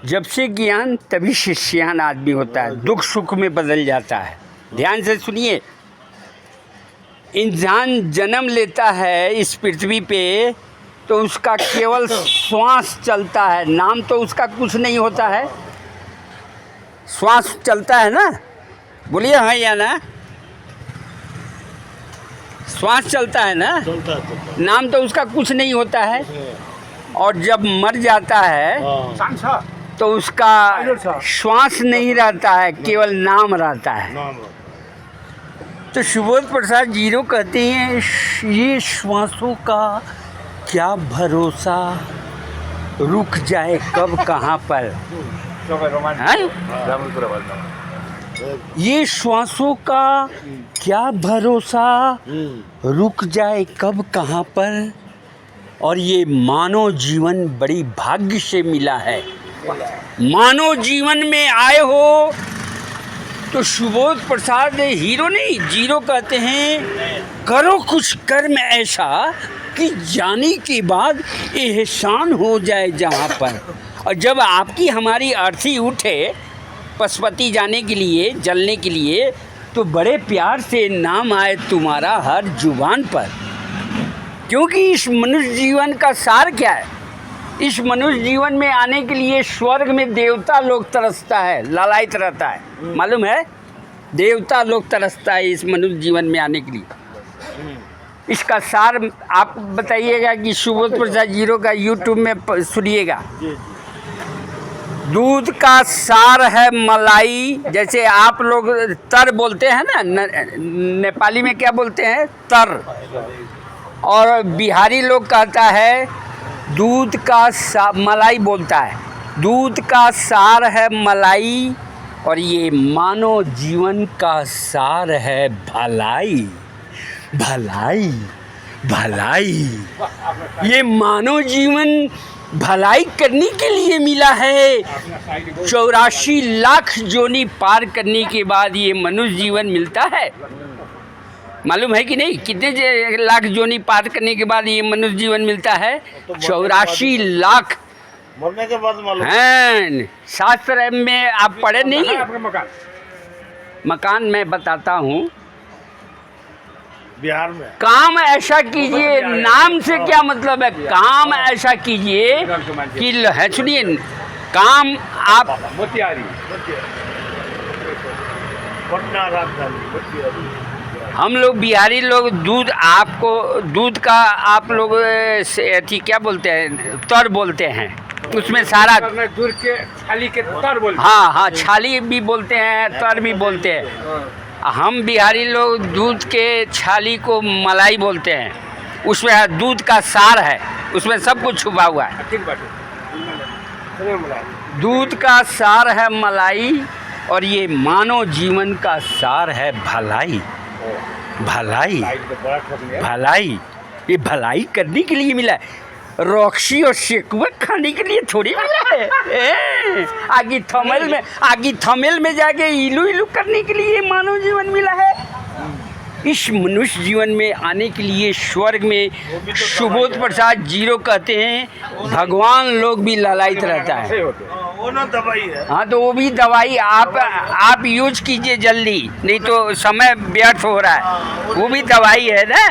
जब से ज्ञान तभी शिष्यान आदमी होता है, दुख सुख में बदल जाता है। ध्यान से सुनिए, इंसान जन्म लेता है इस पृथ्वी पे तो उसका केवल श्वास चलता है, नाम तो उसका कुछ नहीं होता है। श्वास चलता है ना, बोलिए हाँ या ना, श्वास चलता है ना, नाम तो उसका कुछ नहीं होता है। और जब मर जाता है तो उसका श्वास नहीं रहता है, केवल नाम रहता है। तो सुबोध प्रसाद जीरो कहते हैं, ये श्वासों का क्या भरोसा, रुक जाए कब कहाँ पर। ये श्वासों का क्या भरोसा, रुक जाए कब कहाँ पर। और ये मानव जीवन बड़ी भाग्य से मिला है। मानव जीवन में आए हो तो सुबोध प्रसाद हीरो नहीं जीरो कहते हैं, करो कुछ कर्म ऐसा कि जाने के बाद एहसान हो जाए जहाँ पर। और जब आपकी हमारी अर्थी उठे पशुपति जाने के लिए, जलने के लिए, तो बड़े प्यार से नाम आए तुम्हारा हर जुबान पर। क्योंकि इस मनुष्य जीवन का सार क्या है? इस मनुष्य जीवन में आने के लिए स्वर्ग में देवता लोग तरसता है, लालायित रहता है, मालूम है? देवता लोग तरसता है इस मनुष्य जीवन में आने के लिए। इसका सार आप बताइएगा कि सुबोध प्रसाद जीरो का यूट्यूब में सुनिएगा। दूध का सार है मलाई, जैसे आप लोग तर बोलते हैं ना, नेपाली में क्या बोलते हैं? तर। और बिहारी लोग कहता है दूध का मलाई बोलता है। दूध का सार है मलाई और ये मानव जीवन का सार है भलाई, भलाई, भलाई। ये मानव जीवन भलाई करने के लिए मिला है। 84 लाख जोनी पार करने के बाद ये मनुष्य जीवन मिलता है, मालूम है कि नहीं? कितने लाख जोनी पार करने के बाद ये मनुष्य जीवन मिलता है? 84 लाख मरने के बाद मालूम हैं। शास्त्र में आप पढ़े नहीं है? मकान मैं बताता हूँ। बिहार में काम ऐसा कीजिए, नाम से क्या मतलब है? काम ऐसा कीजिए कि है, सुनिए, काम आप मोतिहारी पटना राजधानी। हम लोग बिहारी लोग दूध, आपको दूध का आप लोग अथी क्या बोलते हैं? तर बोलते हैं। उसमें सारा दूर के छाली के तर बोलते हैं। हाँ हाँ, छाली भी बोलते हैं, तर भी बोलते हैं। हम बिहारी लोग दूध के छाली को मलाई बोलते हैं। उसमें दूध का सार है, उसमें सब कुछ छुपा हुआ है। दूध का सार है मलाई और ये मानव जीवन का सार है भलाई, भलाई, भलाई। ये भलाई करने के लिए मिला है। रॉक्सी और शेकुआ खाने के लिए थोड़ी मिला है। आगी थमेल में जाके इलू इलू करने के लिए मानव जीवन मिला है। इस मनुष्य जीवन में आने के लिए स्वर्ग में सुबोध प्रसाद जीरो कहते हैं, भगवान लोग भी लालायित रहता है। वो ना दवाई है। हाँ, तो वो भी दवाई आप यूज कीजिए जल्दी, नहीं तो समय व्यर्थ हो रहा है। वो भी दवाई है ना,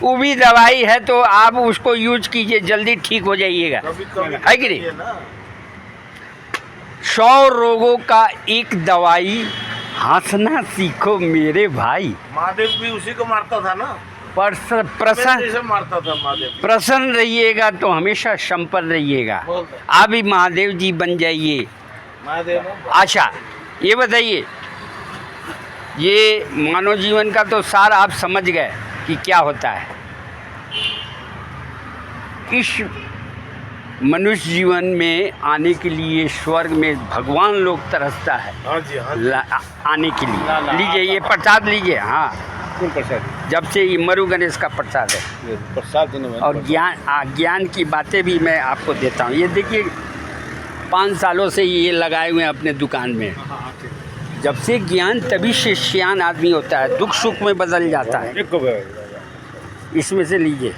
वो भी दवाई है, तो आप उसको यूज कीजिए, जल्दी ठीक हो जाइएगा, है कि नहीं? 100 रोगों का एक दवाई, हंसना सीखो मेरे भाई। महादेव भी उसी को मारता था ना, प्रसन्न मारता था महादेव। प्रसन्न रहिएगा तो हमेशा संपन्न रहिएगा। आप भी महादेव जी बन जाइए। महादेव। अच्छा, ये बताइए, ये मानव जीवन का तो सार आप समझ गए कि क्या होता है। इस मनुष्य जीवन में आने के लिए स्वर्ग में भगवान लोग तरसता है। हाँ जी, हाँ जी। आने के लिए लीजिए, ये प्रसाद लीजिए। हाँ, कौन प्रसाद? जब से ये मरु गणेश का प्रसाद है। प्रसाद देने वाला। और ज्ञान की बातें भी मैं आपको देता हूँ। ये देखिए, 5 सालों से ये लगाए हुए हैं अपने दुकान में। जब से ज्ञान तभी से सियान आदमी होता है, दुख सुख में बदल जाता है। इसमें से लीजिए।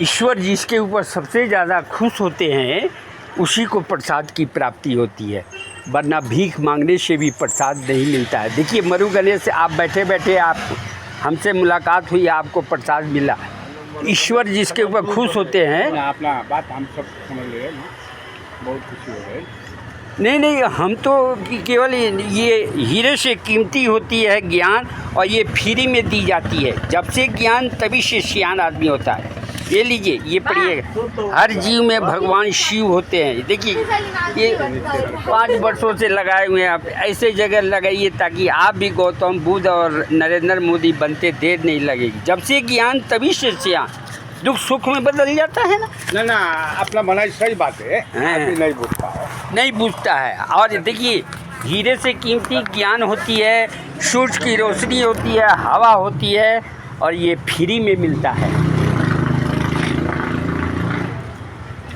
ईश्वर जिसके ऊपर सबसे ज़्यादा खुश होते हैं उसी को प्रसाद की प्राप्ति होती है, वरना भीख मांगने से भी प्रसाद नहीं मिलता है। देखिए मरु गणेश से आप बैठे बैठे आप हमसे मुलाकात हुई, आपको प्रसाद मिला। ईश्वर जिसके ऊपर खुश होते हैं। अपना बात हम सब समझ रहे हैं, बहुत खुशी हो गई। नहीं, हम तो केवल ये हीरे से कीमती होती है ज्ञान, और ये फ्री में दी जाती है। जब से ज्ञान तभी से सियान आदमी होता है। ये लीजिए, ये पढ़िएगा, हर जीव में भगवान शिव होते हैं। देखिए ये 5 वर्षों से लगाए हुए हैं। आप ऐसे जगह लगाइए ताकि आप भी गौतम बुद्ध और नरेंद्र मोदी बनते देर नहीं लगेगी। जब से ज्ञान तभी से सियान, दुख सुख में बदल जाता है ना। ना अपना बनाई सही बात है, आदमी नहीं पूछता है, नहीं पूछता है। और देखिए हीरे से कीमती ज्ञान होती है, सूरज की रोशनी होती है, हवा होती है, और ये फ्री में मिलता है।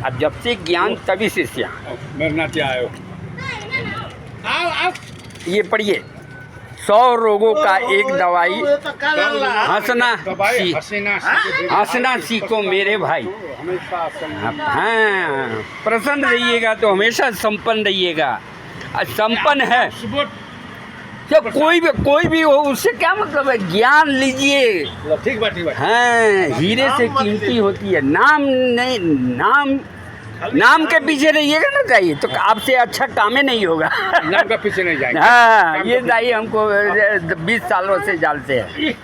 अब जब से ज्ञान तभी से सियान। मेरे नाते आयो, आओ ये पढ़िए, 100 रोगों का एक दवाई, हंसना सीखो मेरे भाई। हमेशा हाँ, प्रसन्न रहिएगा तो हमेशा संपन्न रहिएगा। संपन्न है जब कोई भी हो, उससे क्या मतलब है। ज्ञान लीजिए, ठीक बात हाँ, हीरे से कीमती होती है। नाम के पीछे रहिएगा ना चाहिए तो आपसे अच्छा काम ही नहीं होगा। नाम का पीछे नहीं जाएंगे। हाँ, ये दाई हमको 20 सालों से जानते हैं।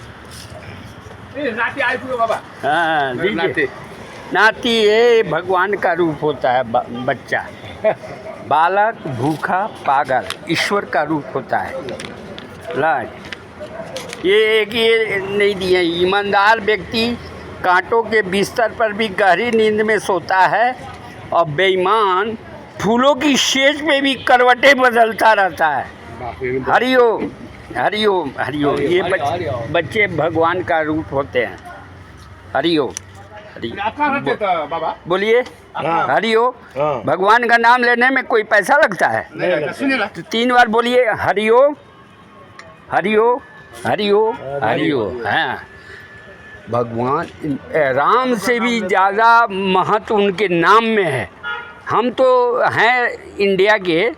नाती आए थे बाबा। हाँ, नाती नाती ये भगवान का रूप होता है। बच्चा बालक भूखा पागल ईश्वर का रूप होता है। लाज ये एक ये नहीं दिए। ईमानदार व्यक्ति कांटों के बिस्तर पर भी गहरी नींद में सोता है, और बेईमान फूलों की सेज पे भी करवटें बदलता रहता है। हरिओम हरिओम हरिओम। ये बच्चे भगवान का रूप होते हैं। हरिओम बाबा बोलिए, हरिओम। भगवान का नाम लेने में कोई पैसा लगता है? तो 3 बार बोलिए, हरिओम हरिओम हरिओम हरिओम। हाँ, भगवान राम से भी ज़्यादा महत्व उनके नाम में है। हम तो हैं इंडिया के,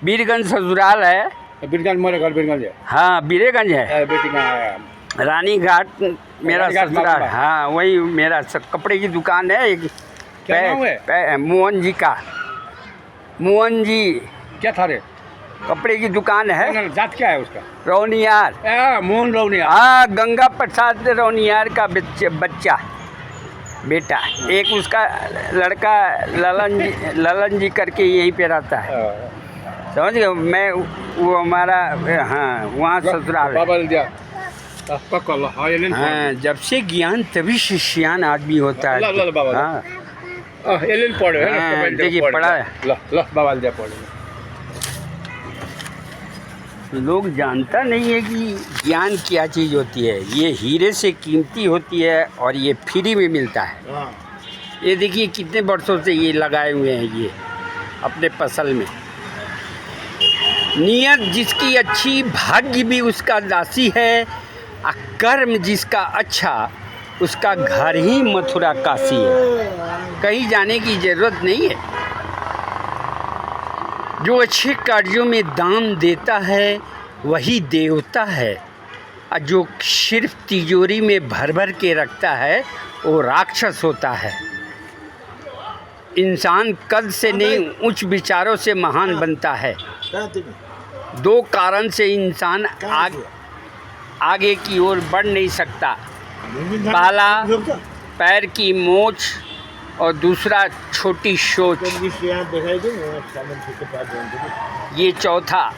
बीरगंज ससुराल है। बीरगंज मेरे घर बीरगंज है। हाँ, बीरगंज है। बेटी का रानी घाट मेरा ससुराल। हाँ, वही मेरा कपड़े की दुकान है। एक मोहन जी का, मोहन जी क्या था रे? कपड़े की दुकान है। जात क्या है उसका? रौनियार। मोहन रौनियार। हाँ, गंगा प्रसाद रौनियार का बच्चा बेटा। एक उसका लड़का ललन जी करके यहीं पे रहता है। समझ गए? मैं वो हमारा, हाँ, वहाँ ससुराल है। हाँ, जब से ज्ञान तभी से सियान आदमी होता है। हाँ, देखिए पढ़ा है। लोग जानता नहीं है कि ज्ञान क्या चीज़ होती है। ये हीरे से कीमती होती है और ये फ्री में मिलता है। ये देखिए कितने वर्षों से ये लगाए हुए हैं ये अपने फसल में। नियत जिसकी अच्छी भाग्य भी उसका दासी है, और कर्म जिसका अच्छा उसका घर ही मथुरा काशी है। कहीं जाने की ज़रूरत नहीं है। जो अच्छे कार्यों में दान देता है वही देवता है, और जो सिर्फ तिजोरी में भर भर के रखता है वो राक्षस होता है। इंसान कद से नहीं उच्च विचारों से महान बनता है। 2 कारण से इंसान आगे की ओर बढ़ नहीं सकता। पहला पैर की मोच और दूसरा छोटी सोच। ये चौथा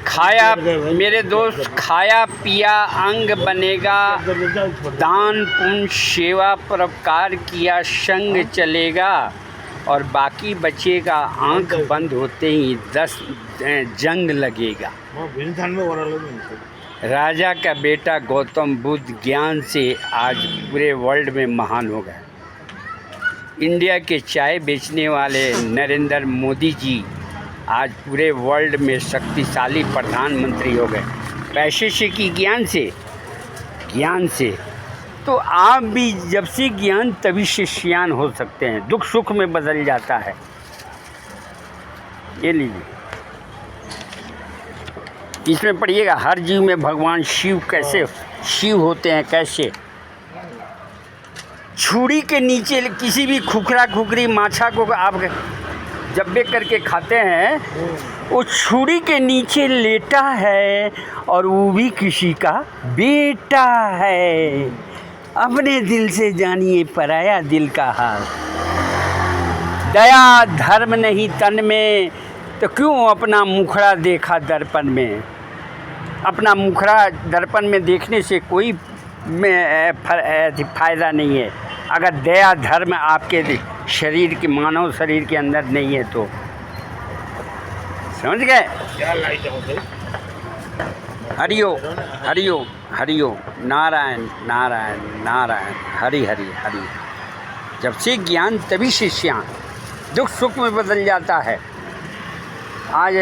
खाया, मेरे दोस्त, खाया पिया अंग बनेगा, दान पुण्य सेवा परोपकार किया संग चलेगा, और बाकी बचेगा आंख बंद होते ही 10 जंग लगेगा। राजा का बेटा गौतम बुद्ध ज्ञान से आज पूरे वर्ल्ड में महान हो गए। इंडिया के चाय बेचने वाले नरेंद्र मोदी जी आज पूरे वर्ल्ड में शक्तिशाली प्रधानमंत्री हो गए। पैसे से कि ज्ञान से? ज्ञान से। तो आप भी जब से ज्ञान तभी से सियान हो सकते हैं, दुख सुख में बदल जाता है। ये लीजिए, इसमें पढ़िएगा, हर जीव में भगवान शिव कैसे शिव होते हैं, कैसे छुरी के नीचे किसी भी खुखरा खुखरी माछा को आप जब्बे करके खाते हैं, वो छुरी के नीचे लेटा है और वो भी किसी का बेटा है। अपने दिल से जानिए पराया दिल का हाल। दया धर्म नहीं तन में, तो क्यों अपना मुखड़ा देखा दर्पण में। अपना मुखड़ा दर्पण में देखने से कोई फ़ायदा नहीं है, अगर दया धर्म आपके शरीर के मानव शरीर के अंदर नहीं है तो। समझ गए? क्या लाइट हो गई? हरिओ हरिओ हरिओ, नारायण नारायण नारायण, हरि हरि हरि। जब से ज्ञान तभी से सियान, दुख सुख में बदल जाता है। आज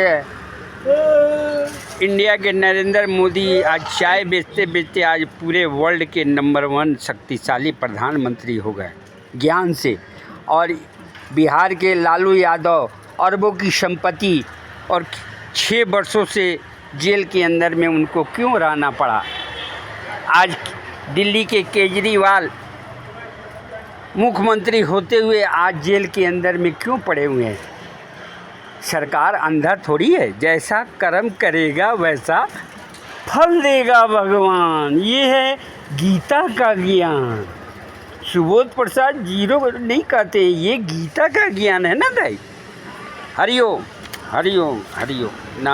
इंडिया के नरेंद्र मोदी आज चाय बेचते बेचते आज पूरे वर्ल्ड के नंबर 1 शक्तिशाली प्रधानमंत्री हो गए ज्ञान से। और बिहार के लालू यादव अरबों की संपत्ति और 6 वर्षों से जेल के अंदर में उनको क्यों रहना पड़ा। आज दिल्ली के केजरीवाल मुख्यमंत्री होते हुए आज जेल के अंदर में क्यों पड़े हुए हैं। सरकार अंधा थोड़ी है, जैसा कर्म करेगा वैसा फल देगा भगवान। ये है गीता का ज्ञान। सुबोध प्रसाद जीरो नहीं कहते, ये गीता का ज्ञान है ना भाई। हरिओम हरिओम हरिओम।